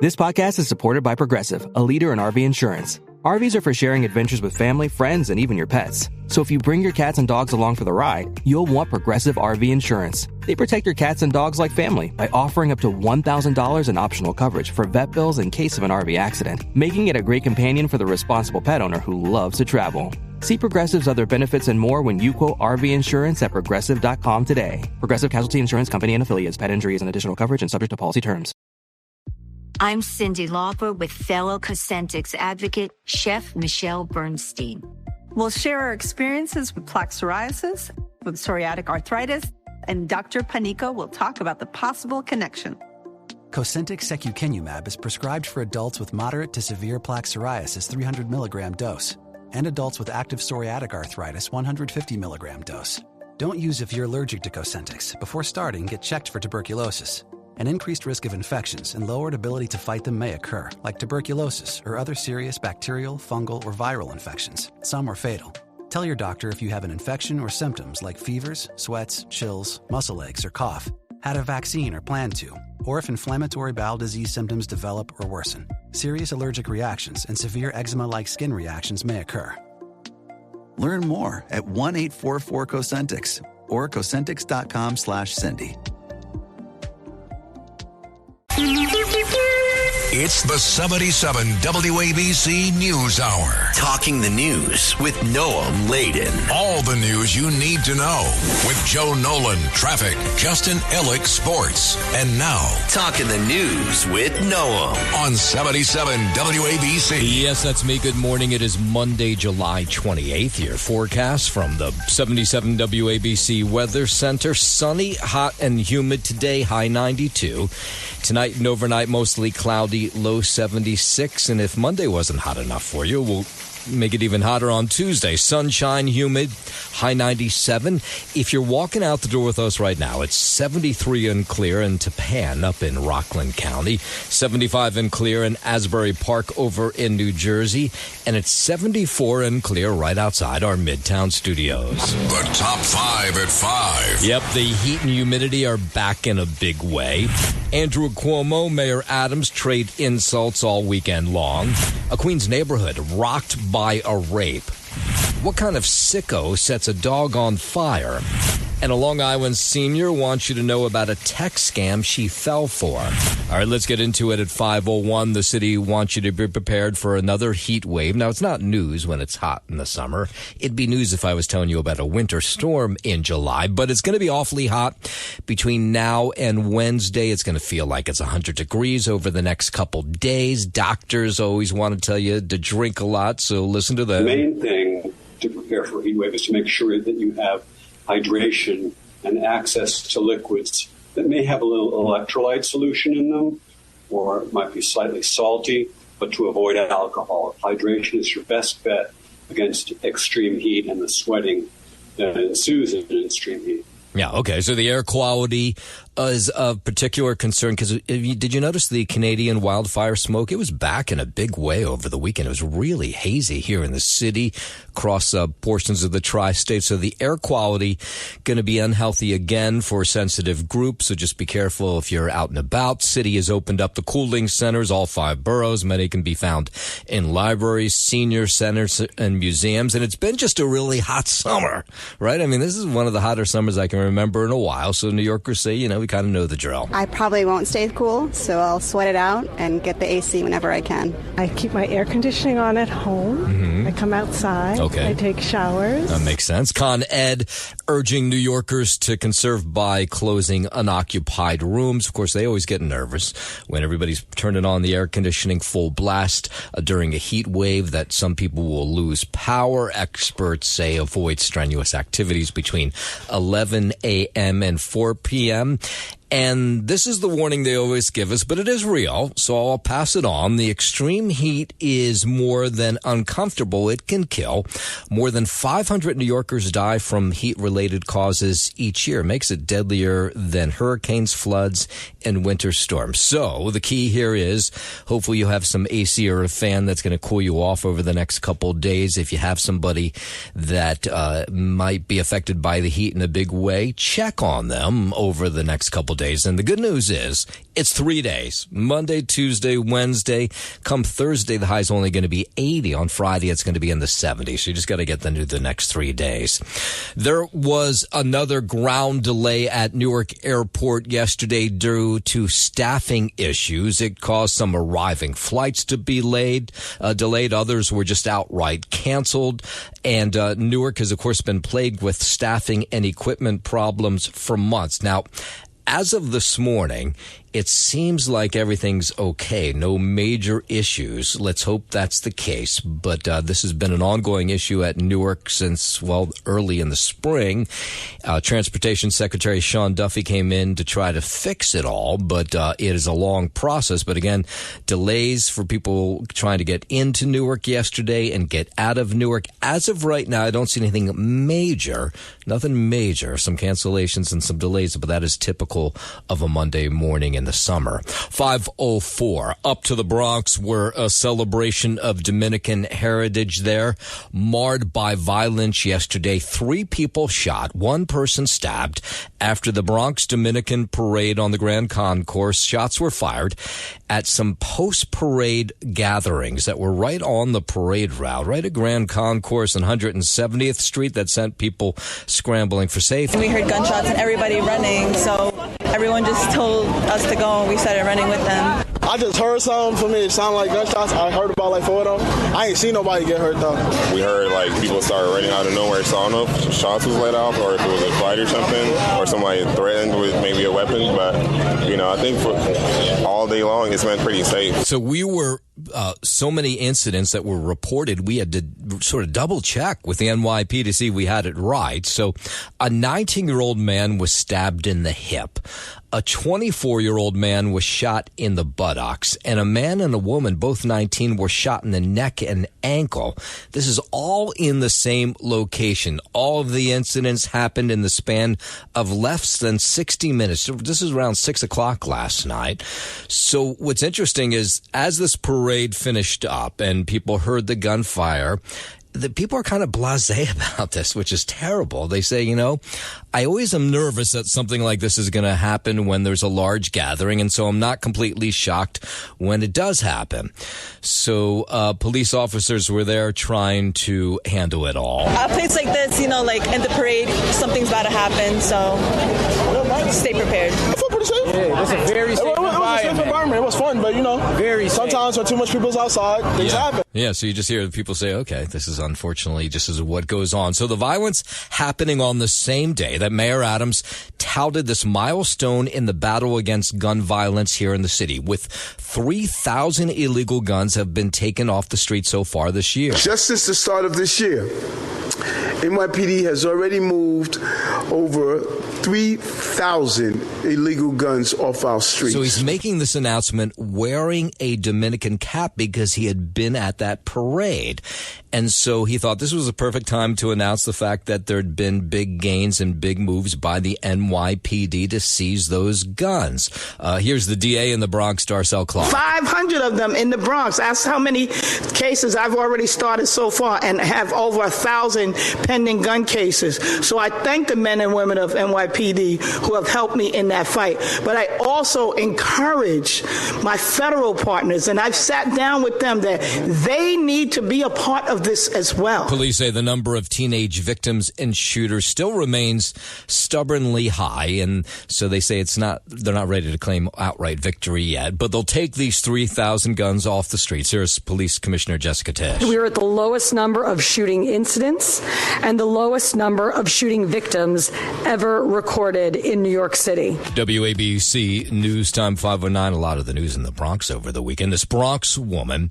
This podcast is supported by Progressive, a leader in RV insurance. RVs are for sharing adventures with family, friends, and even your pets. So if you bring your cats and dogs along for the ride, you'll want Progressive RV insurance. They protect your cats and dogs like family by offering up to $1,000 in optional coverage for vet bills in case of an RV accident, making it a great companion for the responsible pet owner who loves to travel. See Progressive's other benefits and more when you quote RV insurance at Progressive.com today. Progressive Casualty Insurance Company and Affiliates. Pet injuries and additional coverage and subject to policy terms. I'm Cindy Lauper with fellow Cosentix advocate, Chef Michelle Bernstein. We'll share our experiences with plaque psoriasis, with psoriatic arthritis, and Dr. Panica will talk about the possible connection. Cosentix secukinumab is prescribed for adults with moderate to severe plaque psoriasis 300 milligram dose and adults with active psoriatic arthritis 150 milligram dose. Don't use if you're allergic to Cosentix. Before starting, get checked for tuberculosis. An increased risk of infections and lowered ability to fight them may occur, like tuberculosis or other serious bacterial, fungal, or viral infections. Some are fatal. Tell your doctor if you have an infection or symptoms like fevers, sweats, chills, muscle aches, or cough, had a vaccine or plan to, or if inflammatory bowel disease symptoms develop or worsen. Serious allergic reactions and severe eczema-like skin reactions may occur. Learn more at 1-844-COSENTIX or Cosentix.com/Cindy. It's the 77 WABC News Hour. Talking the news with Noam Laden. All the news you need to know with Joe Nolan, traffic, Justin Ellick, sports. And now, Talking the news with Noam on 77 WABC. Yes, that's me. Good morning. It is Monday, July 28th. Your forecast from the 77 WABC Weather Center. Sunny, hot, and humid today, high 92. Tonight and overnight, mostly cloudy, low 76. And if Monday wasn't hot enough for you, we'll make it even hotter on Tuesday. Sunshine, humid, high 97. If you're walking out the door with us right now, it's 73 and clear in Tappan up in Rockland County, 75 and clear in Asbury Park over in New Jersey, and it's 74 and clear right outside our Midtown studios. The top 5 at 5. Yep, the heat and humidity are back in a big way. Andrew Cuomo, Mayor Adams trade insults all weekend long. A Queens neighborhood rocked by a rape. What kind of sicko sets a dog on fire? And a Long Island senior wants you to know about a tech scam she fell for. All right, let's get into it at 5:01. The city wants you to be prepared for another heat wave. Now, it's not news when it's hot in the summer. It'd be news if I was telling you about a winter storm in July, but it's going to be awfully hot between now and Wednesday. It's going to feel like it's 100 degrees over the next couple days. Doctors always want to tell you to drink a lot, so listen to them. The main thing to prepare for a heat wave is to make sure that you have hydration and access to liquids that may have a little electrolyte solution in them, or it might be slightly salty, but to avoid alcohol. Hydration is your best bet against extreme heat and the sweating that ensues in extreme heat. Yeah, okay. So the air quality is of particular concern because did you notice the Canadian wildfire smoke? It was back in a big way over the weekend. It was really hazy here in the city, across portions of the tri-state. So the air quality going to be unhealthy again for sensitive groups. So just be careful if you're out and about. City has opened up the cooling centers, all 5 boroughs. Many can be found in libraries, senior centers, and museums. And it's been just a really hot summer, right? I mean, this is one of the hotter summers I can remember in a while. So New Yorkers say, you know, we kind of know the drill. I probably won't stay cool, so I'll sweat it out and get the AC whenever I can. I keep my air conditioning on at home. Mm-hmm. I come outside. Okay. I take showers. That makes sense. Con Ed urging New Yorkers to conserve by closing unoccupied rooms. Of course, they always get nervous when everybody's turning on the air conditioning full blast during a heat wave that some people will lose power. Experts say avoid strenuous activities between 11 a.m. and 4 p.m. And this is the warning they always give us, but it is real, so I'll pass it on. The extreme heat is more than uncomfortable. It can kill. More than 500 New Yorkers die from heat-related causes each year. It makes it deadlier than hurricanes, floods, and winter storms. So the key here is hopefully you have some AC or a fan that's going to cool you off over the next couple of days. If you have somebody that might be affected by the heat in a big way, check on them over the next couple of days. days. And the good news is it's 3 days. Monday, Tuesday, Wednesday. Come Thursday, the high is only going to be 80. On Friday, it's going to be in the 70s. So you just got to get into the next 3 days. There was another ground delay at Newark Airport yesterday due to staffing issues. It caused some arriving flights to be delayed. Others were just outright canceled. And Newark has, of course, been plagued with staffing and equipment problems for months. Now, as of this morning, it seems like everything's okay. No major issues. Let's hope that's the case. But this has been an ongoing issue at Newark since, early in the spring. Transportation Secretary Sean Duffy came in to try to fix it all, but it is a long process. But again, delays for people trying to get into Newark yesterday and get out of Newark. As of right now, I don't see anything major. Nothing major. Some cancellations and some delays, but that is typical of a Monday morning in the summer. 5:04 up to the Bronx, where a celebration of Dominican heritage there, marred by violence yesterday. 3 people shot, 1 person stabbed after the Bronx Dominican parade on the Grand Concourse. Shots were fired at some post-parade gatherings that were right on the parade route, right at Grand Concourse and 170th Street, that sent people scrambling for safety. We heard gunshots and everybody running, so everyone just told us to go and we started running with them. I just heard something. For me, it sounded like gunshots. I heard about like 4 of them. I ain't seen nobody get hurt though. We heard like people started running out of nowhere, so I don't know if shots was let off or if it was a fight or something, or somebody threatened with maybe a weapon. But I think for all day long it's been pretty safe. So we were so many incidents that were reported, we had to sort of double check with the NYPD to see we had it right. So a 19-year-old man was stabbed in the hip. A 24-year-old man was shot in the buttocks, and a man and a woman, both 19, were shot in the neck and ankle. This is all in the same location. All of the incidents happened in the span of less than 60 minutes. This is around 6 o'clock last night. So what's interesting is, as this parade finished up and people heard the gunfire, the people are kind of blasé about this, which is terrible. They say, I always am nervous that something like this is going to happen when there's a large gathering, and so I'm not completely shocked when it does happen. So police officers were there trying to handle it all. A place like this, like in the parade, something's about to happen, so stay prepared. I feel pretty safe. Yeah, it's a very safe environment. It was a safe environment. It was fun, but very sometimes when too much people's outside, things happen. Yeah, so you just hear people say, okay, this is unfortunately just is what goes on. So the violence happening on the same day that Mayor Adams touted this milestone in the battle against gun violence here in the city, with 3,000 illegal guns have been taken off the street so far this year. Just since the start of this year, NYPD has already moved over 3,000 illegal guns off our streets. So he's making this announcement wearing a Dominican cap because he had been at that parade. And so he thought this was a perfect time to announce the fact that there had been big gains and big moves by the NYPD to seize those guns. Here's the DA in the Bronx, Darcel Clark. 500 of them in the Bronx. That's how many cases I've already started so far, and have over 1,000 pending gun cases. So I thank the men and women of NYPD who have helped me in that fight. But I also encourage my federal partners, and I've sat down with them, that they need to be a part of this as well. Police say the number of teenage victims and shooters still remains stubbornly high, and so they say they're not ready to claim outright victory yet, but they'll take these 3,000 guns off the streets. Here's Police Commissioner Jessica Tisch. We are at the lowest number of shooting incidents and the lowest number of shooting victims ever recorded in New York City. WABC News Time 5:09. A lot of the news in the Bronx over the weekend. This Bronx woman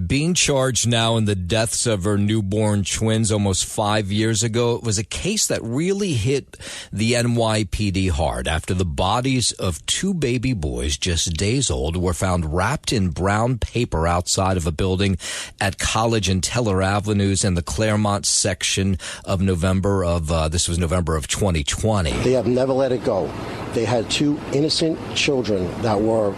being charged now in the deaths of her newborn twins almost 5 years ago. It was a case that really hit the NYPD hard after the bodies of 2 baby boys just days old were found wrapped in brown paper outside of a building at College and Teller Avenues in the Claremont section of November of 2020. They have never let it go. They had 2 innocent children that were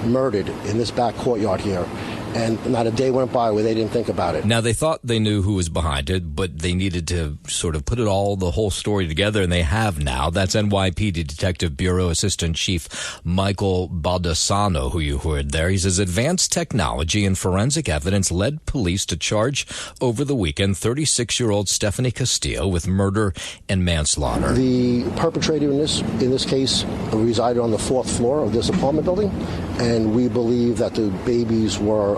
murdered in this back courtyard here. and not a day went by where they didn't think about it. Now, they thought they knew who was behind it, but they needed to sort of put the whole story together, and they have now. That's NYPD Detective Bureau Assistant Chief Michael Baldessano, who you heard there. He says advanced technology and forensic evidence led police to charge over the weekend 36-year-old Stephanie Castillo with murder and manslaughter. The perpetrator in this case resided on the 4th floor of this apartment building, and we believe that the babies were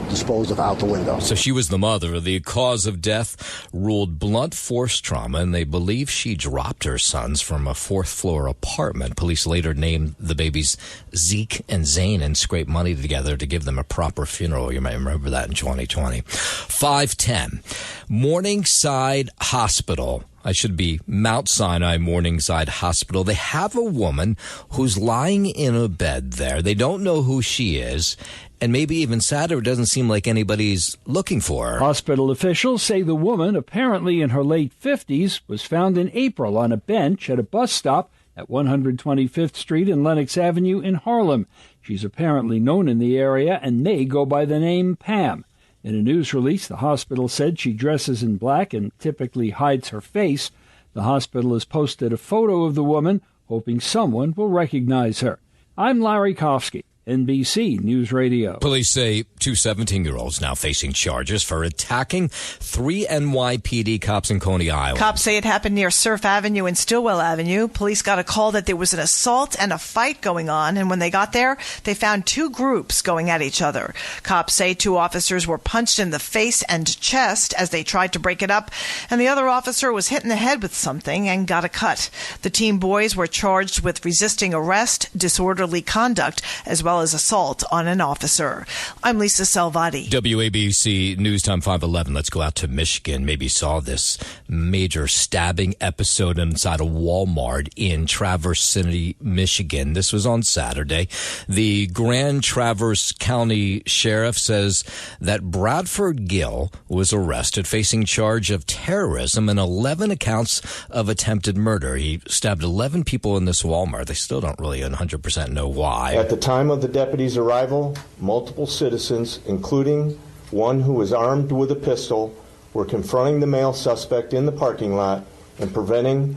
disposed of out the window. So she was the mother. The cause of death ruled blunt force trauma, and they believe she dropped her sons from a 4th-floor apartment. Police later named the babies Zeke and Zane and scraped money together to give them a proper funeral. You may remember that in 2020. 5:10. Morningside Hospital. I should be Mount Sinai Morningside Hospital. They have a woman who's lying in a bed there. They don't know who she is. And maybe even sadder, it doesn't seem like anybody's looking for her. Hospital officials say the woman, apparently in her late 50s, was found in April on a bench at a bus stop at 125th Street and Lenox Avenue in Harlem. She's apparently known in the area and may go by the name Pam. In a news release, the hospital said she dresses in black and typically hides her face. The hospital has posted a photo of the woman, hoping someone will recognize her. I'm Larry Kofsky, NBC News Radio. Police say two 17-year-olds now facing charges for attacking 3 NYPD cops in Coney Island. Cops say it happened near Surf Avenue and Stillwell Avenue. Police got a call that there was an assault and a fight going on, and when they got there, they found 2 groups going at each other. Cops say 2 officers were punched in the face and chest as they tried to break it up, and the other officer was hit in the head with something and got a cut. The teen boys were charged with resisting arrest, disorderly conduct, as well as assault on an officer. I'm Lisa Salvati. WABC News Time 511. Let's go out to Michigan. Maybe saw this major stabbing episode inside a Walmart in Traverse City, Michigan. This was on Saturday. The Grand Traverse County Sheriff says that Bradford Gill was arrested facing charge of terrorism and 11 accounts of attempted murder. He stabbed 11 people in this Walmart. They still don't really 100% know why. At the time of the deputy's arrival, multiple citizens, including one who was armed with a pistol, were confronting the male suspect in the parking lot and preventing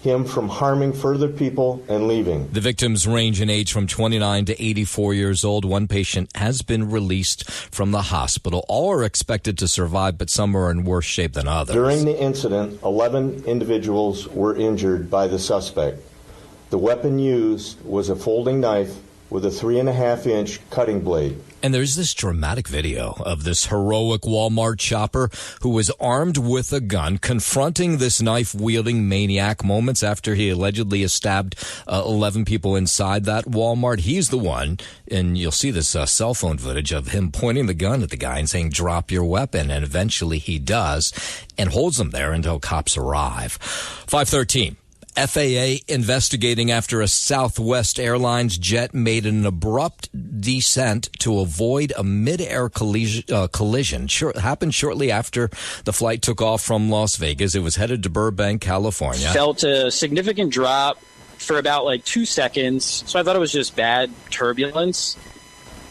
him from harming further people and leaving. The victims range in age from 29 to 84 years old. One patient has been released from the hospital. All are expected to survive, but some are in worse shape than others. During the incident, 11 individuals were injured by the suspect. The weapon used was a folding knife with a 3.5-inch cutting blade. And there's this dramatic video of this heroic Walmart shopper who was armed with a gun confronting this knife-wielding maniac moments after he allegedly stabbed 11 people inside that Walmart. He's the one, and you'll see this cell phone footage of him pointing the gun at the guy and saying, "Drop your weapon," and eventually he does and holds him there until cops arrive. 5:13. FAA investigating after a Southwest Airlines jet made an abrupt descent to avoid a mid-air collision. Happened shortly after the flight took off from Las Vegas. It was headed to Burbank, California. Felt a significant drop for about 2 seconds, so I thought it was just bad turbulence.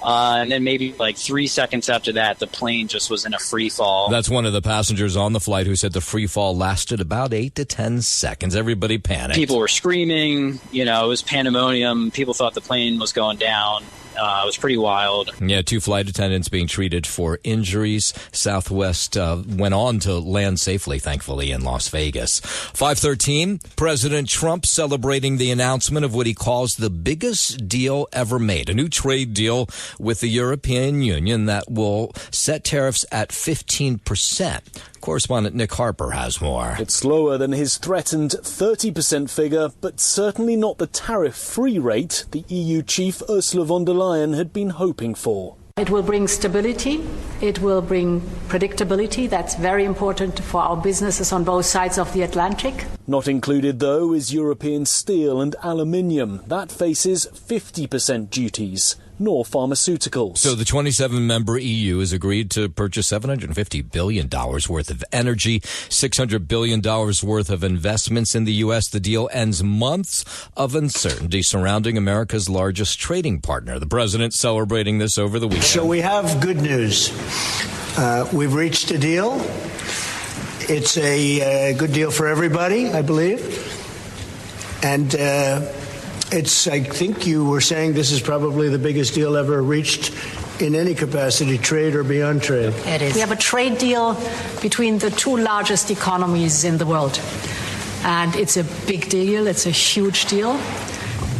And then maybe 3 seconds after that, the plane just was in a free fall. That's one of the passengers on the flight who said the free fall lasted about 8 to 10 seconds. Everybody panicked. People were screaming. It was pandemonium. People thought the plane was going down. It was pretty wild. Yeah, 2 flight attendants being treated for injuries. Southwest went on to land safely, thankfully, in Las Vegas. 5:13, President Trump celebrating the announcement of what he calls the biggest deal ever made, a new trade deal with the European Union that will set tariffs at 15%. Correspondent Nick Harper has more. It's lower than his threatened 30% figure, but certainly not the tariff-free rate the EU chief Ursula von der Leyen had been hoping for. It will bring stability. It will bring predictability. That's very important for our businesses on both sides of the Atlantic. Not included, though, is European steel and aluminium. That faces 50% duties. nor pharmaceuticals. So the 27-member EU has agreed to purchase $750 billion worth of energy, $600 billion worth of investments in the U.S. The deal ends months of uncertainty surrounding America's largest trading partner. The president celebrating this over the weekend. So we have good news. We've reached a deal. It's a good deal for everybody, I believe. And I think you were saying this is probably the biggest deal ever reached in any capacity, trade or beyond trade. It is. We have a trade deal between the two largest economies in the world. And it's a big deal. It's a huge deal.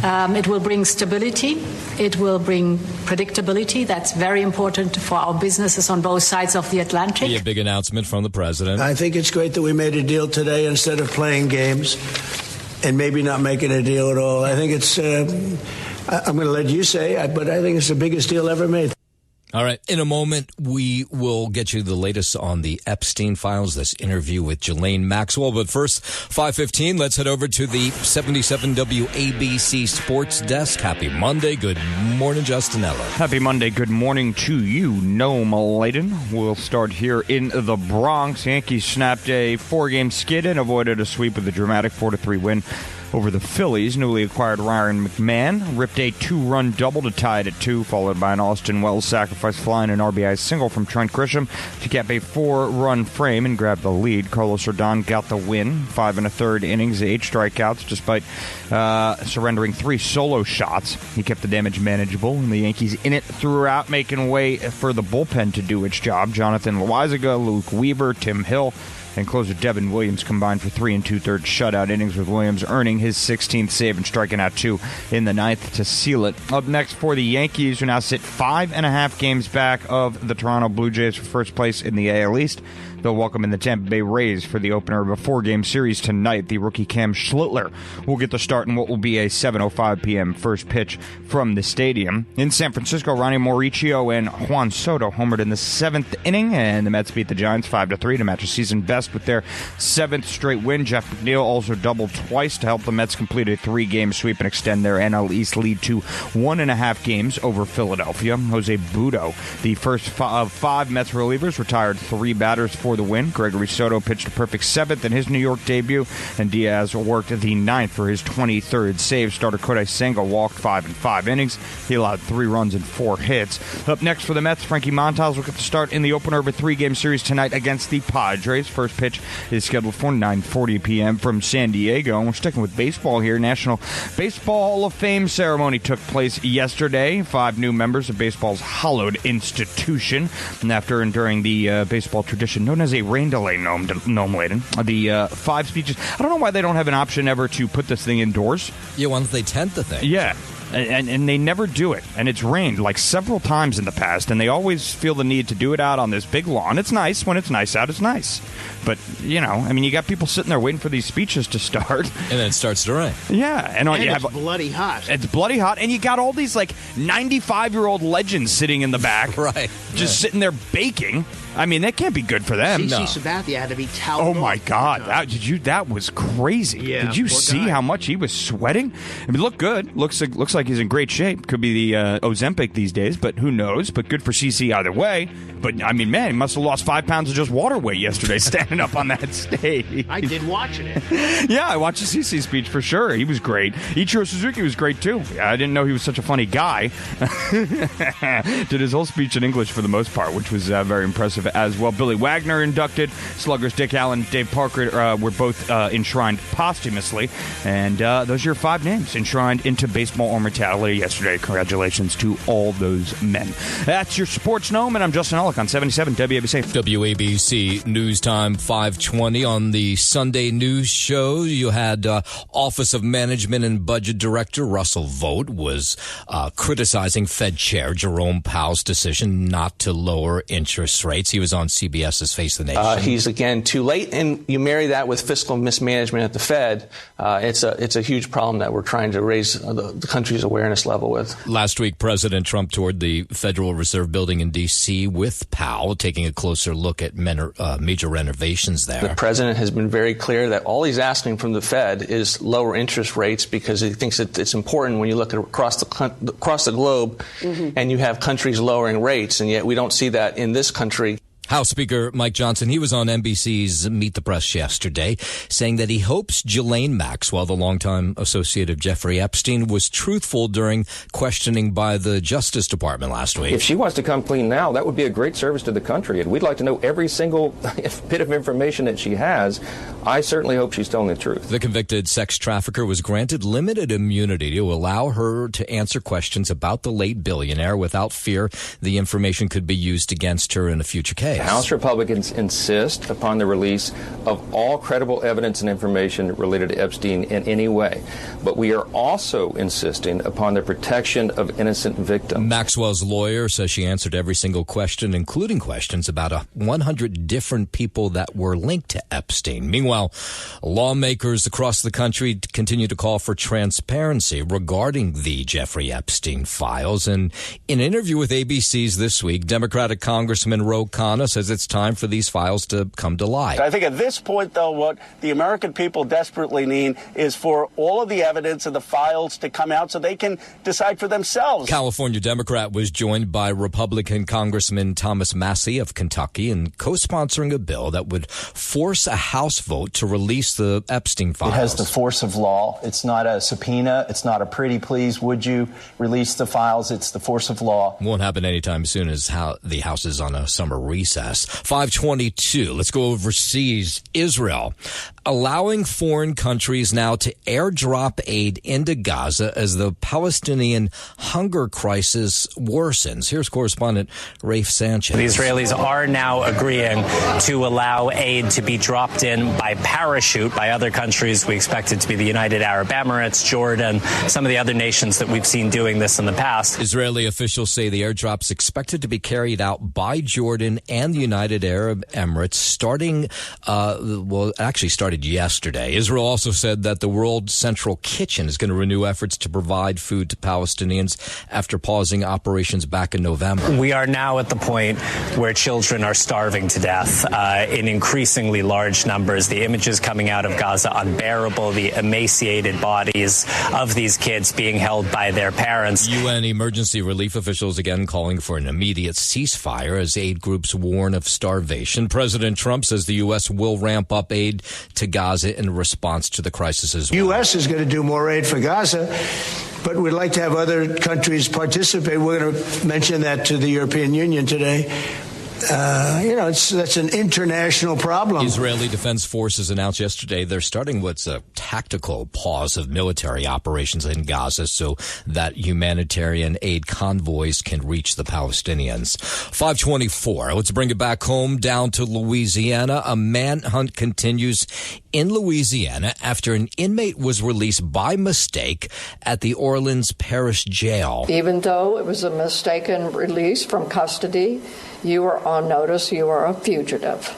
It will bring stability. It will bring predictability. That's very important for our businesses on both sides of the Atlantic. A big announcement from the president. I think it's great that we made a deal today instead of playing games and maybe not making a deal at all. I think it's, I'm going to let you say, but I think it's the biggest deal ever made. All right. In a moment, we will get you the latest on the Epstein files, this interview with Ghislaine Maxwell. But first, 5:15, let's head over to the 77 WABC Sports Desk. Happy Monday. Good morning, Justin Eller. Happy Monday. Good morning to you, Noam Laden. We'll start here in the Bronx. Yankees snapped a 4-game skid and avoided a sweep with a dramatic 4-3 win over the Phillies. Newly acquired Ryan McMahon ripped a 2-run double to tie it at 2, followed by an Austin Wells sacrifice fly and an RBI single from Trent Grisham to cap a 4-run frame and grab the lead. Carlos Rodon got the win, 5 1/3 innings, 8 strikeouts, despite surrendering 3 solo shots. He kept the damage manageable, and the Yankees in it throughout, making way for the bullpen to do its job. Jonathan Loaizaga, Luke Weaver, Tim Hill, and closer Devin Williams combined for 3 2/3 shutout innings, with Williams earning his 16th save and striking out 2 in the 9th to seal it. Up next for the Yankees, who now sit 5.5 games back of the Toronto Blue Jays for first place in the AL East. They'll welcome in the Tampa Bay Rays for the opener of a 4-game series tonight. The rookie Cam Schlittler will get the start in what will be a 7:05 p.m. first pitch from the stadium. In San Francisco, Ronnie Mauricio and Juan Soto homered in the 7th inning, and the Mets beat the Giants 5-3 to match a season best with their 7th straight win. Jeff McNeil also doubled twice to help the Mets complete a 3-game sweep and extend their NL East lead to 1.5 games over Philadelphia. Jose Budo, the first of 5 Mets relievers, retired 3 batters for the win. Gregory Soto pitched a perfect 7th in his New York debut, and Diaz worked the 9th for his 23rd save. Starter Kodai Senga walked 5 5 innings. He allowed 3 runs and 4 hits. Up next for the Mets, Frankie Montas will get the start in the opener of a 3-game series tonight against the Padres. First pitch is scheduled for 9:40 p.m. from San Diego. And we're sticking with baseball here. National Baseball Hall of Fame ceremony took place yesterday. 5 new members of baseball's hallowed institution. And after and during the baseball tradition known as a rain delay, Noam Laden, the 5 speeches. I don't know why they don't have an option ever to put this thing indoors. Yeah, why don't they tent the thing? Yeah. And they never do it. And it's rained like several times in the past, and they always feel the need to do it out on this big lawn. It's nice. When it's nice out, it's nice. But, you know, I mean, you got people sitting there waiting for these speeches to start. And then it starts to rain. Yeah. And you it's have, bloody hot. It's bloody hot. And you got all these, like, 95-year-old legends sitting in the back. Right. Just sitting there baking. I mean, that can't be good for them. CC Sabathia had to be toweled. Oh my God, that was crazy. Yeah, did you see how much he was sweating? I mean, look good. Looks like he's in great shape. Could be the Ozempic these days, but who knows? But good for CC either way. But I mean, man, he must have lost 5 pounds of just water weight yesterday standing up on that stage. I did watching it. Yeah, I watched the CC speech for sure. He was great. Ichiro Suzuki was great too. I didn't know he was such a funny guy. Did his whole speech in English for the most part, which was very impressive as well. Billy Wagner inducted. Sluggers Dick Allen, Dave Parker were both enshrined posthumously. And those are your 5 names enshrined into baseball or mortality yesterday. Congratulations to all those men. That's your Sports Gnome, and I'm Justin Ellick on 77 WABC. WABC News Time 5:20 on the Sunday News Show. You had Office of Management and Budget Director Russell Vogt was criticizing Fed Chair Jerome Powell's decision not to lower interest rates. He was on CBS's Face the Nation. He's, again, too late, and you marry that with fiscal mismanagement at the Fed. It's a huge problem that we're trying to raise the country's issues awareness level with. Last week, President Trump toured the Federal Reserve Building in D.C. with Powell, taking a closer look at major renovations there. The president has been very clear that all he's asking from the Fed is lower interest rates because he thinks that it's important when you look at across the globe and you have countries lowering rates, and yet we don't see that in this country. House Speaker Mike Johnson, he was on NBC's Meet the Press yesterday, saying that he hopes Ghislaine Maxwell, the longtime associate of Jeffrey Epstein, was truthful during questioning by the Justice Department last week. If she wants to come clean now, that would be a great service to the country, and we'd like to know every single bit of information that she has. I certainly hope she's telling the truth. The convicted sex trafficker was granted limited immunity to allow her to answer questions about the late billionaire without fear the information could be used against her in a future case. House Republicans insist upon the release of all credible evidence and information related to Epstein in any way. But we are also insisting upon the protection of innocent victims. Maxwell's lawyer says she answered every single question, including questions about 100 different people that were linked to Epstein. Meanwhile, lawmakers across the country continue to call for transparency regarding the Jeffrey Epstein files. And in an interview with ABC's This Week, Democratic Congressman Ro Khanna says it's time for these files to come to light. I think at this point, though, what the American people desperately need is for all of the evidence and the files to come out so they can decide for themselves. California Democrat was joined by Republican Congressman Thomas Massie of Kentucky in co-sponsoring a bill that would force a House vote to release the Epstein files. It has the force of law. It's not a subpoena. It's not a pretty please, would you release the files? It's the force of law. Won't happen anytime soon as the House is on a summer recess. 522. Let's go overseas. Israel allowing foreign countries now to airdrop aid into Gaza as the Palestinian hunger crisis worsens. Here's correspondent Rafe Sanchez. The Israelis are now agreeing to allow aid to be dropped in by parachute by other countries. We expect it to be the United Arab Emirates, Jordan, some of the other nations that we've seen doing this in the past. Israeli officials say the airdrop's expected to be carried out by Jordan and the United Arab Emirates started yesterday. Israel also said that the World Central Kitchen is going to renew efforts to provide food to Palestinians after pausing operations back in November. We are now at the point where children are starving to death in increasingly large numbers. The images coming out of Gaza unbearable, the emaciated bodies of these kids being held by their parents. UN emergency relief officials again calling for an immediate ceasefire as aid groups warn of starvation. President Trump says the U.S. will ramp up aid to Gaza in response to the crisis as well. The U.S. is going to do more aid for Gaza, but we'd like to have other countries participate. We're going to mention that to the European Union today. That's an international problem. Israeli Defense Forces announced yesterday they're starting what's a tactical pause of military operations in Gaza so that humanitarian aid convoys can reach the Palestinians. 524. Let's bring it back home down to Louisiana. A manhunt continues in Louisiana after an inmate was released by mistake at the Orleans Parish Jail. Even though it was a mistaken release from custody, you are on notice, you are a fugitive.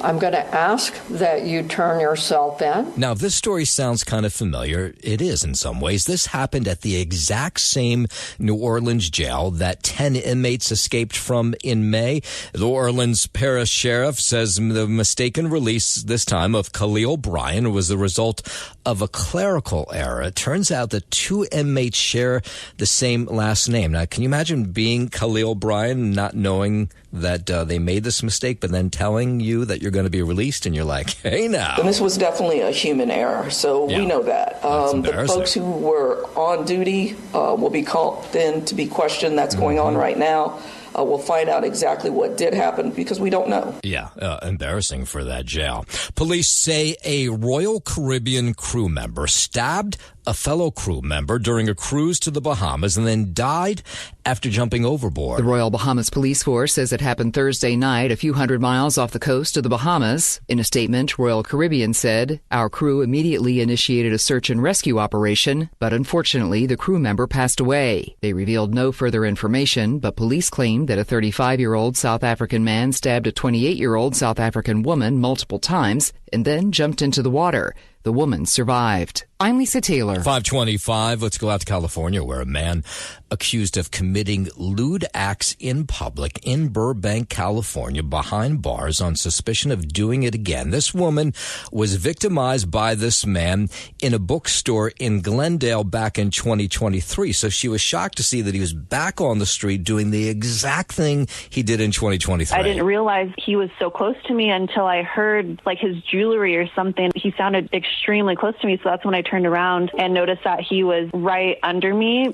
I'm going to ask that you turn yourself in. Now, if this story sounds kind of familiar, it is in some ways. This happened at the exact same New Orleans jail that 10 inmates escaped from in May. The Orleans Parish Sheriff says the mistaken release this time of Khalil Bryan was the result of a clerical error. It turns out the two inmates share the same last name. Now, can you imagine being Khalil Bryan, not knowing that they made this mistake, but then telling you that you're going to be released, and you're like, hey, now. And this was definitely a human error, so we know that. The folks who were on duty will be called in to be questioned. That's going on right now. We'll find out exactly what did happen because we don't know. Yeah, embarrassing for that jail. Police say a Royal Caribbean crew member stabbed a fellow crew member during a cruise to the Bahamas and then died after jumping overboard. The Royal Bahamas Police Force says it happened Thursday night a few hundred miles off the coast of the Bahamas. In a statement, Royal Caribbean said, "Our crew immediately initiated a search and rescue operation, but unfortunately the crew member passed away." They revealed no further information, but police claimed that a 35-year-old South African man stabbed a 28-year-old South African woman multiple times and then jumped into the water. The woman survived. I'm Lisa Taylor. 525. Let's go out to California, where a man accused of committing lewd acts in public in Burbank, California, behind bars on suspicion of doing it again. This woman was victimized by this man in a bookstore in Glendale back in 2023. So she was shocked to see that he was back on the street doing the exact thing he did in 2023. I didn't realize he was so close to me until I heard like his jewelry or something. He sounded extremely close to me, so that's when I turned around and noticed that he was right under me.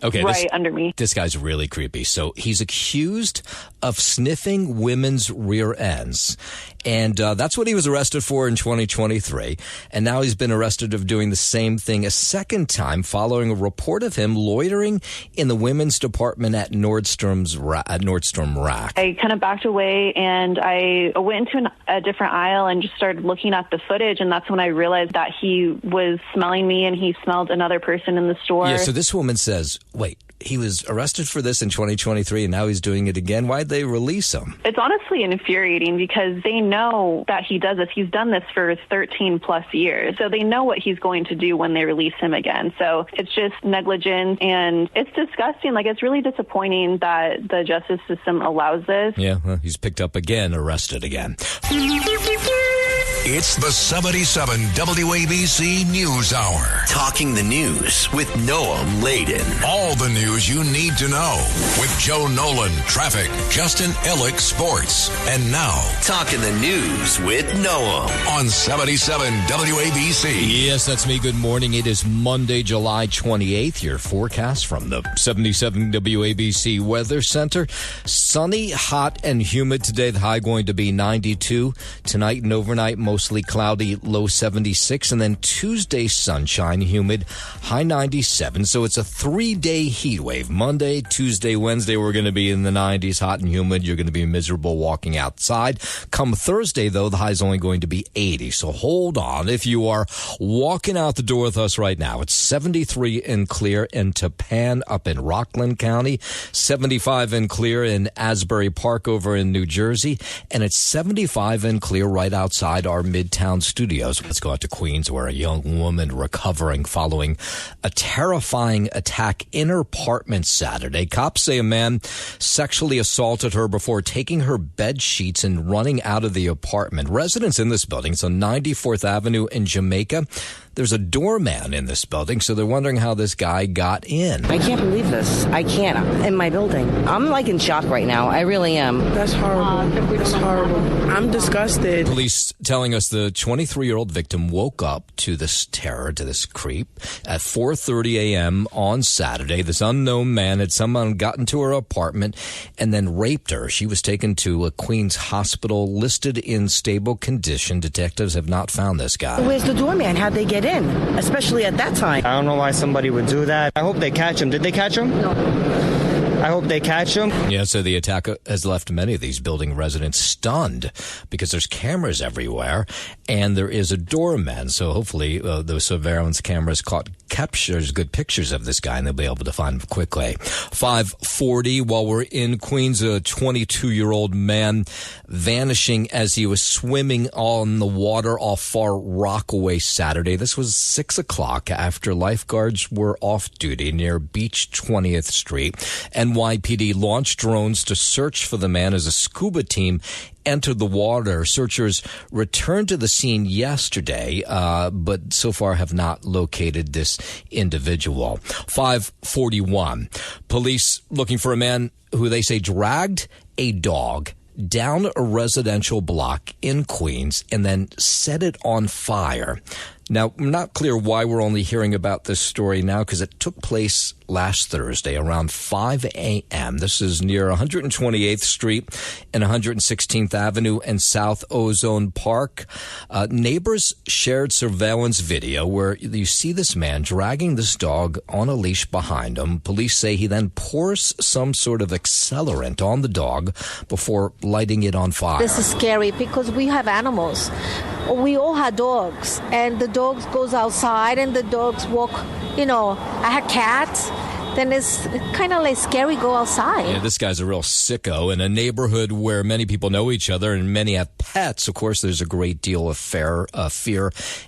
Under me. This guy's really creepy. So he's accused of sniffing women's rear ends. And that's what he was arrested for in 2023. And now he's been arrested of doing the same thing a second time following a report of him loitering in the women's department at Nordstrom Rack. I kind of backed away and I went into a different aisle and just started looking at the footage. And that's when I realized that he was smelling me and he smelled another person in the store. Yeah, so this woman says, wait, he was arrested for this in 2023 and now he's doing it again. Why'd they release him? It's honestly infuriating because they know that he does this. He's done this for 13 plus years. So they know what he's going to do when they release him again. So it's just negligence and it's disgusting. Like, it's really disappointing that the justice system allows this. Yeah, well, he's picked up again, arrested again. It's the 77 WABC News Hour. Talking the news with Noam Laden. All the news you need to know with Joe Nolan, traffic, Justin Ellick, sports. And now, Talking the news with Noam. On 77 WABC. Yes, that's me. Good morning. It is Monday, July 28th. Your forecast from the 77 WABC Weather Center. Sunny, hot, and humid today. The high going to be 92. Tonight and overnight, mostly cloudy, low 76. And then Tuesday, sunshine, humid, high 97. So it's a 3-day heat wave. Monday, Tuesday, Wednesday, we're going to be in the 90s, hot and humid. You're going to be miserable walking outside. Come Thursday, though, the high is only going to be 80. So hold on. If you are walking out the door with us right now, it's 73 and clear in Tappan up in Rockland County, 75 and clear in Asbury Park over in New Jersey, and it's 75 and clear right outside our Midtown studios. Let's go out to Queens, where a young woman recovering following a terrifying attack in her apartment Saturday. Cops say a man sexually assaulted her before taking her bed sheets and running out of the apartment. Residents in this building, it's on 94th Avenue in Jamaica. There's a doorman in this building, so they're wondering how this guy got in. I can't believe this. I can't. In my building. I'm like in shock right now. I really am. That's horrible. That's horrible. I'm disgusted. Police telling us the 23-year-old victim woke up to this terror, to this creep, at 4:30 a.m. on Saturday. This unknown man had somehow gotten to her apartment and then raped her. She was taken to a Queens hospital, listed in stable condition. Detectives have not found this guy. Where's the doorman? How'd they get in, especially at that time? I don't know why somebody would do that. I hope they catch him. Did they catch him? No. I hope they catch him. Yeah, so the attack has left many of these building residents stunned because there's cameras everywhere and there is a doorman. So hopefully the surveillance cameras captures good pictures of this guy and they'll be able to find him quickly. 5:40 while we're in Queens, a 22-year-old man vanishing as he was swimming on the water off Far Rockaway Saturday. This was 6 o'clock after lifeguards were off duty near Beach 20th Street. NYPD launched drones to search for the man as a scuba team entered the water. Searchers returned to the scene yesterday, but so far have not located this individual. 5:41. Police looking for a man who they say dragged a dog down a residential block in Queens and then set it on fire. Now, I'm not clear why we're only hearing about this story now, because it took place last Thursday around 5 a.m. This is near 128th Street and 116th Avenue and South Ozone Park. Neighbors shared surveillance video where you see this man dragging this dog on a leash behind him. Police say he then pours some sort of accelerant on the dog before lighting it on fire. This is scary because we have animals. We all have dogs, and the dogs goes outside and the dogs walk. You know, I had cats. then it's kind of like scary go outside. Yeah, this guy's a real sicko. In a neighborhood where many people know each other and many have pets, of course, there's a great deal of fear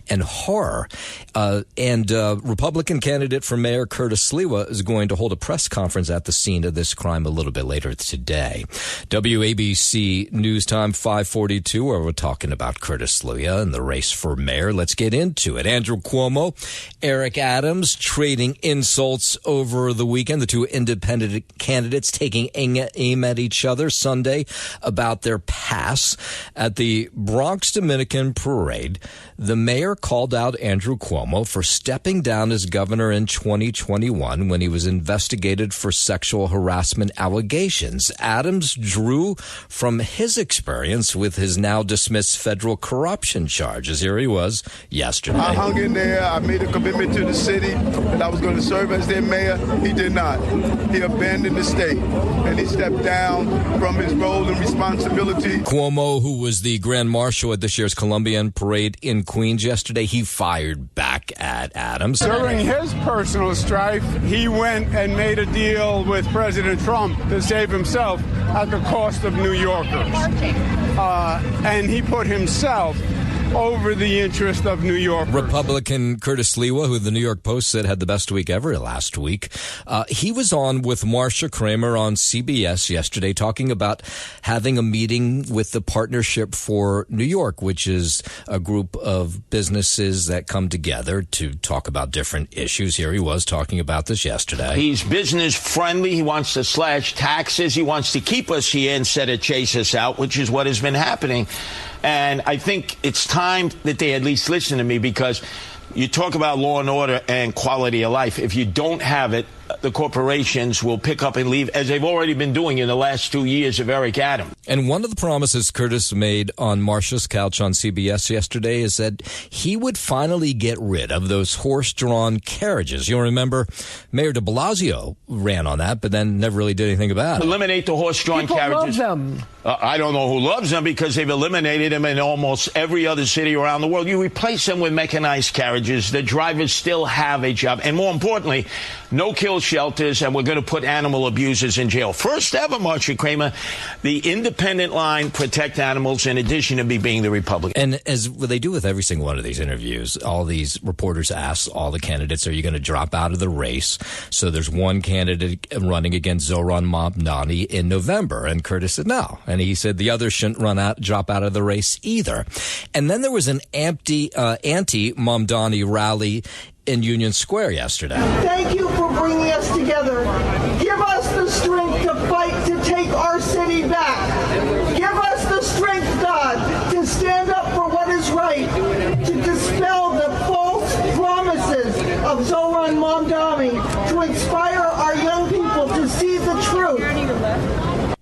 and horror. And Republican candidate for mayor Curtis Sliwa is going to hold a press conference at the scene of this crime a little bit later today. WABC News Time 5:42, where we're talking about Curtis Sliwa and the race for mayor. Let's get into it. Andrew Cuomo, Eric Adams trading insults over the weekend. The two independent candidates taking aim at each other Sunday about their past. At the Bronx Dominican Parade, the mayor called out Andrew Cuomo for stepping down as governor in 2021 when he was investigated for sexual harassment allegations. Adams drew from his experience with his now dismissed federal corruption charges. Here he was yesterday. I hung in there. I made a commitment to the city that I was going to serve as their mayor. He did not. He abandoned the state, and he stepped down from his role and responsibility. Cuomo, who was the grand marshal at this year's Columbian Parade in Queens yesterday, he fired back at Adams. During his personal strife, he went and made a deal with President Trump to save himself at the cost of New Yorkers. And he put himself over the interest of New York. Republican Curtis Sliwa, who the New York Post said had the best week ever last week, he was on with Marsha Kramer on CBS yesterday talking about having a meeting with the Partnership for New York, which is a group of businesses that come together to talk about different issues. Here he was talking about this yesterday. He's business friendly. He wants to slash taxes. He wants to keep us here instead of chase us out, which is what has been happening. And I think it's time that they at least listen to me, because you talk about law and order and quality of life. If you don't have it, the corporations will pick up and leave, as they've already been doing in the last 2 years of Eric Adams. And one of the promises Curtis made on Marsha's couch on CBS yesterday is that he would finally get rid of those horse-drawn carriages. You'll remember Mayor de Blasio ran on that, but then never really did anything about it. Eliminate the horse-drawn carriages. People love them. I don't know who loves them, because they've eliminated them in almost every other city around the world. You replace them with mechanized carriages. The drivers still have a job. And more importantly, no kill shelters, and we're going to put animal abusers in jail. First ever, Marsha Kramer, the independent line, protect animals, in addition to me being the Republican. And as they do with every single one of these interviews, all these reporters ask all the candidates, are you going to drop out of the race? So there's one candidate running against Zohran Mamdani in November, and Curtis said no. And he said the others shouldn't drop out of the race either. And then there was an anti-Mamdani rally in Union Square yesterday. Thank you for bringing us together. Give us the strength to fight to take our city back. Give us the strength, God, to stand up for what is right, to dispel the false promises of Zohran Mamdani, to inspire our young people to see the truth.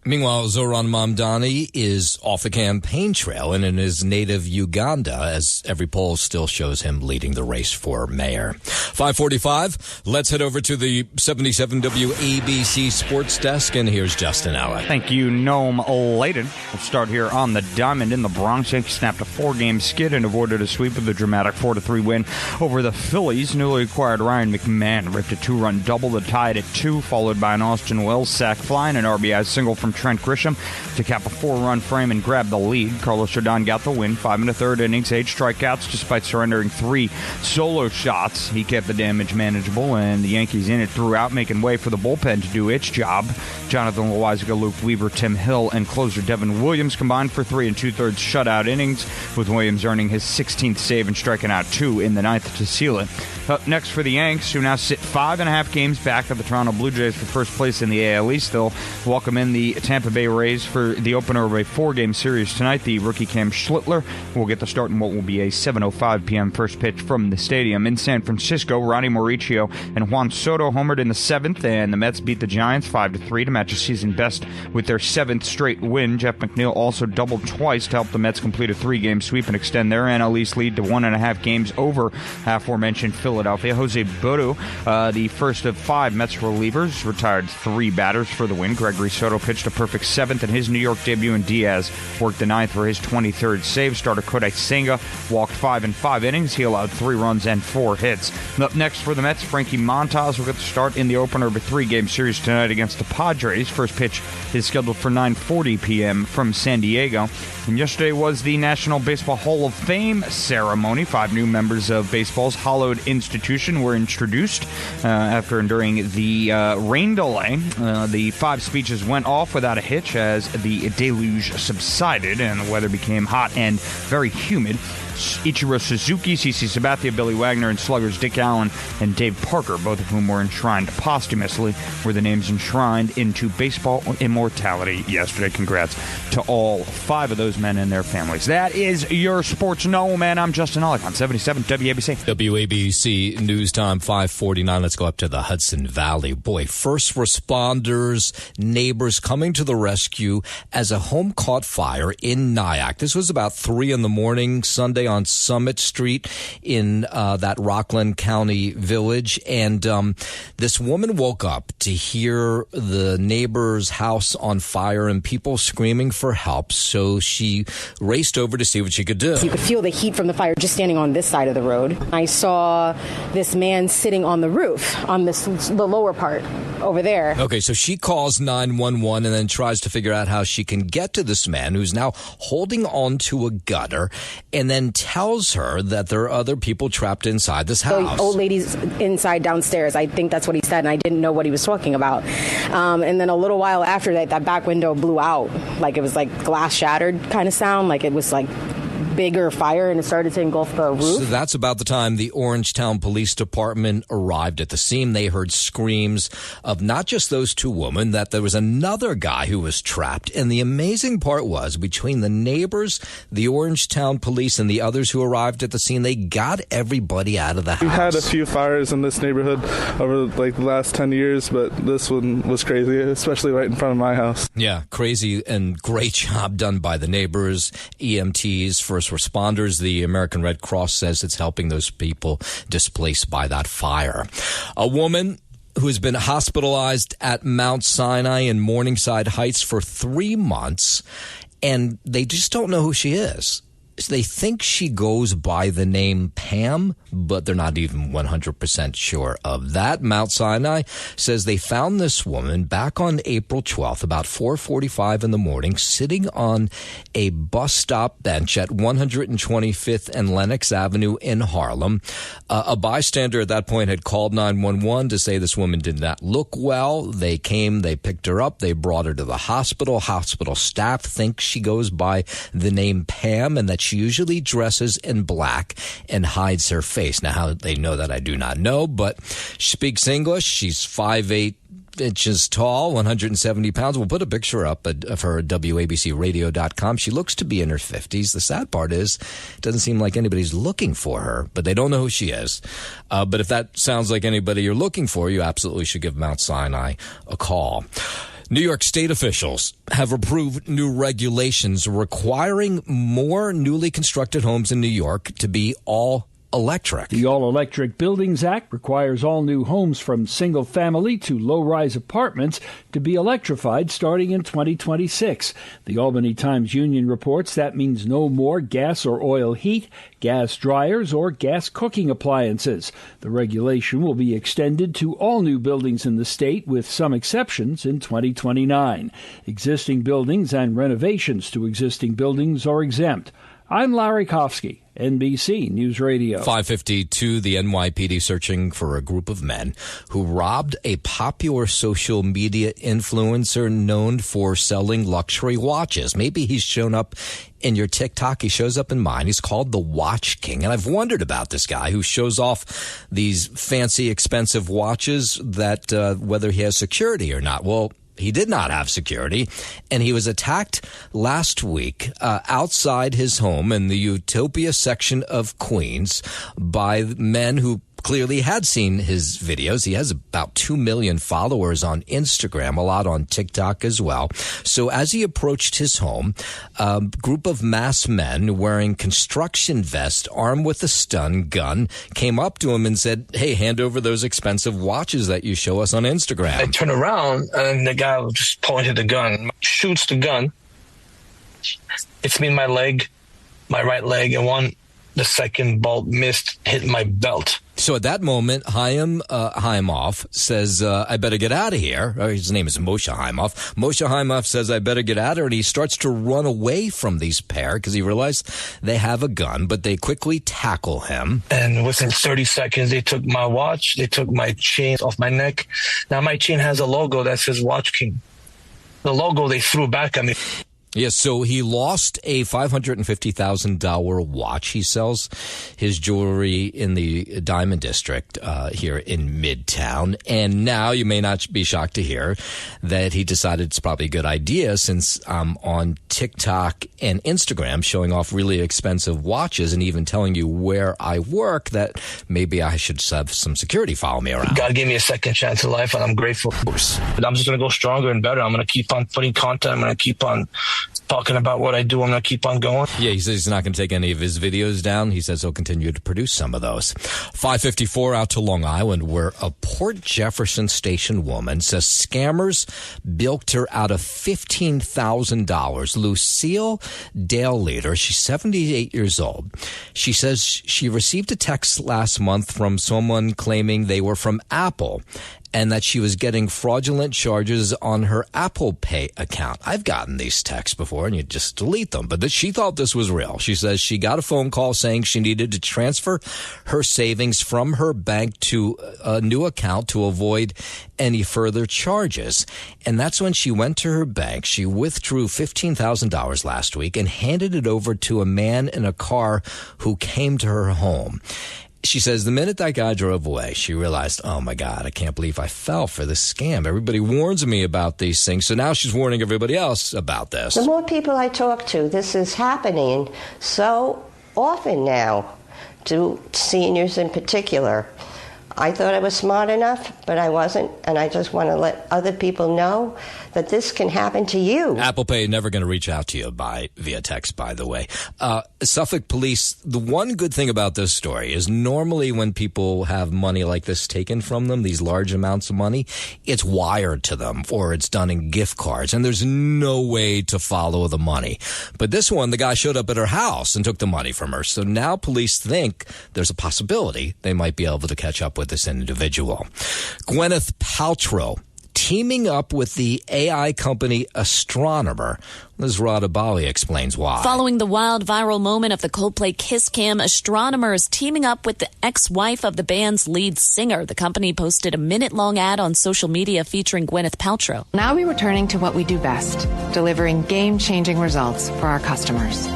Meanwhile, Zohran Mamdani is off the campaign trail and in his native Uganda, as every poll still shows him leading the race for mayor. 5:45, let's head over to the 77 WABC Sports Desk, and here's Justin Allen. Thank you, Noam Layden. We'll start here on the diamond in the Bronx. Yankees snapped a 4-game skid and avoided a sweep with a dramatic 4-3 win over the Phillies. Newly acquired Ryan McMahon ripped a 2-run double to tie it at 2, followed by an Austin Wells sac fly and an RBI single from Trent Grisham to cap a 4-run frame and grab the lead. Carlos Rodon got the win, 5 1/3 innings, 8 strikeouts, despite surrendering 3 solo shots. He kept the damage manageable, and the Yankees in it throughout, making way for the bullpen to do its job. Jonathan Loaisiga, Luke Weaver, Tim Hill, and closer Devin Williams combined for 3 2/3 shutout innings, with Williams earning his 16th save and striking out 2 in the 9th to seal it. Up next for the Yanks, who now sit 5.5 games back of the Toronto Blue Jays for first place in the AL East. They'll welcome in the Tampa Bay Rays for the opener of a 4-game series tonight. The rookie Cam Schlittler will get the start in what will be a 7:05 p.m. first pitch from the stadium. In San Francisco, Ronnie Mauricio and Juan Soto homered in the 7th, and the Mets beat the Giants 5-3 to match a season best with their 7th straight win. Jeff McNeil also doubled twice to help the Mets complete a 3-game sweep and extend their NL East lead to 1.5 games over aforementioned Philadelphia. Jose Buru, the first of 5 Mets relievers, retired 3 batters for the win. Gregory Soto pitched a perfect 7th in his New York debut, and Diaz worked the 9th for his 23rd save. Starter Kodai Senga walked 5 in 5 innings. He allowed 3 runs and 4 hits. And up next for the Mets, Frankie Montas will get the start in the opener of a 3-game series tonight against the Padres. First pitch is scheduled for 9:40 p.m. from San Diego. And yesterday was the National Baseball Hall of Fame ceremony. 5 new members of baseball's hallowed institution were introduced after enduring the rain delay. The 5 speeches went off without a hitch as the deluge subsided and the weather became hot and very humid. Ichiro Suzuki, CC Sabathia, Billy Wagner, and sluggers Dick Allen and Dave Parker, both of whom were enshrined posthumously, were the names enshrined into baseball immortality yesterday. Congrats to all 5 of those men and their families. That is your Sports No Man. I'm Justin Alec on 77 WABC. WABC News Time 5:49. Let's go up to the Hudson Valley. Boy, first responders, neighbors coming to the rescue as a home caught fire in Nyack. This was about 3 in the morning Sunday on Summit Street in that Rockland County village. And this woman woke up to hear the neighbor's house on fire and people screaming for help. So she raced over to see what she could do. You could feel the heat from the fire just standing on this side of the road. I saw this man sitting on the roof on the lower part over there. Okay, so she calls 911 and then tries to figure out how she can get to this man who's now holding on to a gutter, and then tells her that there are other people trapped inside this house. The old lady's inside downstairs. I think that's what he said, and I didn't know what he was talking about. And then a little while after that back window blew out. Like it was like glass shattered kind of sound. Like it was like bigger fire, and it started to engulf the roof. So that's about the time the Orangetown Police Department arrived at the scene. They heard screams of not just those 2 women, that there was another guy who was trapped. And the amazing part was, between the neighbors, the Orangetown police, and the others who arrived at the scene, they got everybody out of the house. We've had a few fires in this neighborhood over like the last 10 years, but this one was crazy, especially right in front of my house. Yeah, crazy, and great job done by the neighbors, EMTs, first responders. The American Red Cross says it's helping those people displaced by that fire. A woman who has been hospitalized at Mount Sinai in Morningside Heights for 3 months, and they just don't know who she is. They think she goes by the name Pam, but they're not even 100% sure of that. Mount Sinai says they found this woman back on April 12th, about 4:45 in the morning, sitting on a bus stop bench at 125th and Lenox Avenue in Harlem. A bystander at that point had called 911 to say this woman did not look well. They came, they picked her up, they brought her to the hospital. Hospital staff think she goes by the name Pam, and that she usually dresses in black and hides her face. Now, how they know that, I do not know, but she speaks English. She's 5'8" inches tall, 170 pounds. We'll put a picture up of her at WABCRadio.com. She looks to be in her 50s. The sad part is it doesn't seem like anybody's looking for her, but they don't know who she is. But if that sounds like anybody you're looking for, you absolutely should give Mount Sinai a call. New York State officials have approved new regulations requiring more newly constructed homes in New York to be all electric. The All Electric Buildings Act requires all new homes from single-family to low-rise apartments to be electrified starting in 2026. The Albany Times-Union reports that means no more gas or oil heat, gas dryers, or gas cooking appliances. The regulation will be extended to all new buildings in the state, with some exceptions, in 2029. Existing buildings and renovations to existing buildings are exempt. I'm Larry Kofsky, NBC News Radio. 5:52, the NYPD searching for a group of men who robbed a popular social media influencer known for selling luxury watches. Maybe he's shown up in your TikTok. He shows up in mine. He's called the Watch King. And I've wondered about this guy who shows off these fancy, expensive watches, that whether he has security or not. Well, he did not have security, and he was attacked last week outside his home in the Utopia section of Queens by men who clearly had seen his videos. He has about 2 million followers on Instagram, a lot on TikTok as well. So as he approached his home, a group of masked men wearing construction vests, armed with a stun gun, came up to him and said, "Hey, hand over those expensive watches that you show us on Instagram." I turn around and the guy just pointed the gun, shoots the gun. Hits me in my leg, my right leg, and the second bolt missed, hit my belt. So at that moment, Haimov says, I better get out of here. His name is Moshe Haimov. Moshe Haimov says, I better get out of here. And he starts to run away from these pair because he realized they have a gun, but they quickly tackle him. And within 30 seconds, they took my watch. They took my chain off my neck. Now my chain has a logo that says Watch King. The logo they threw back at me. Yes, so he lost a $550,000 watch. He sells his jewelry in the Diamond District here in Midtown. And now you may not be shocked to hear that he decided it's probably a good idea, since I'm on TikTok and Instagram showing off really expensive watches and even telling you where I work, that maybe I should have some security follow me around. God gave me a second chance in life, and I'm grateful. But I'm just going to go stronger and better. I'm going to keep on putting content. I'm going to keep on talking about what I do. I'm going to keep on going. Yeah, he says he's not going to take any of his videos down. He says he'll continue to produce some of those. 554 out to Long Island, where a Port Jefferson Station woman says scammers bilked her out of $15,000. Lucille Dale Leader, she's 78 years old. She says she received a text last month from someone claiming they were from Apple, and that she was getting fraudulent charges on her Apple Pay account. I've gotten these texts before, and you just delete them. But she thought this was real. She says she got a phone call saying she needed to transfer her savings from her bank to a new account to avoid any further charges. And that's when she went to her bank. She withdrew $15,000 last week and handed it over to a man in a car who came to her home. She says the minute that guy drove away, she realized, oh, my God, I can't believe I fell for this scam. Everybody warns me about these things. So now she's warning everybody else about this. The more people I talk to, this is happening so often now, to seniors in particular. I thought I was smart enough, but I wasn't, and I just want to let other people know that this can happen to you. Apple Pay never going to reach out to you via text, by the way. Suffolk police, the one good thing about this story is normally when people have money like this taken from them, these large amounts of money, it's wired to them or it's done in gift cards, and there's no way to follow the money. But this one, the guy showed up at her house and took the money from her. So now police think there's a possibility they might be able to catch up with this individual. Gwyneth Paltrow teaming up with the AI company Astronomer. Liz Radabali explains why. Following the wild viral moment of the Coldplay Kiss Cam, Astronomer is teaming up with the ex-wife of the band's lead singer. The company posted a minute-long ad on social media featuring Gwyneth Paltrow. Now we're returning to what we do best, delivering game-changing results for our customers.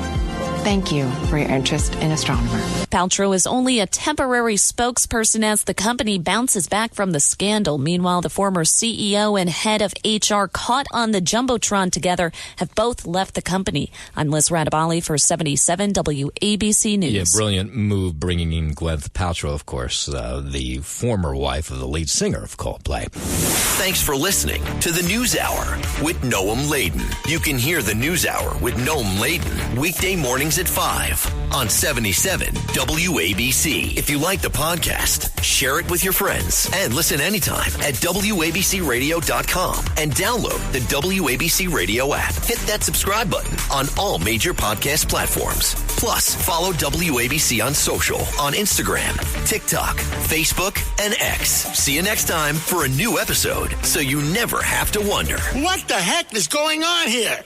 Thank you for your interest in Astronomer. Paltrow is only a temporary spokesperson as the company bounces back from the scandal. Meanwhile, the former CEO and head of HR caught on the Jumbotron together have both left the company. I'm Liz Radabali for 77 WABC News. Yeah, brilliant move bringing in Gwyneth Paltrow, of course, the former wife of the lead singer of Coldplay. Thanks for listening to the News Hour with Noam Laden. You can hear the News Hour with Noam Laden weekday mornings at 5 on 77 WABC. If you like the podcast, share it with your friends and listen anytime at WABCRadio.com and download the WABC Radio app. Hit that subscribe button on all major podcast platforms. Plus, follow WABC on social on Instagram, TikTok, Facebook, and X. See you next time for a new episode so you never have to wonder. What the heck is going on here?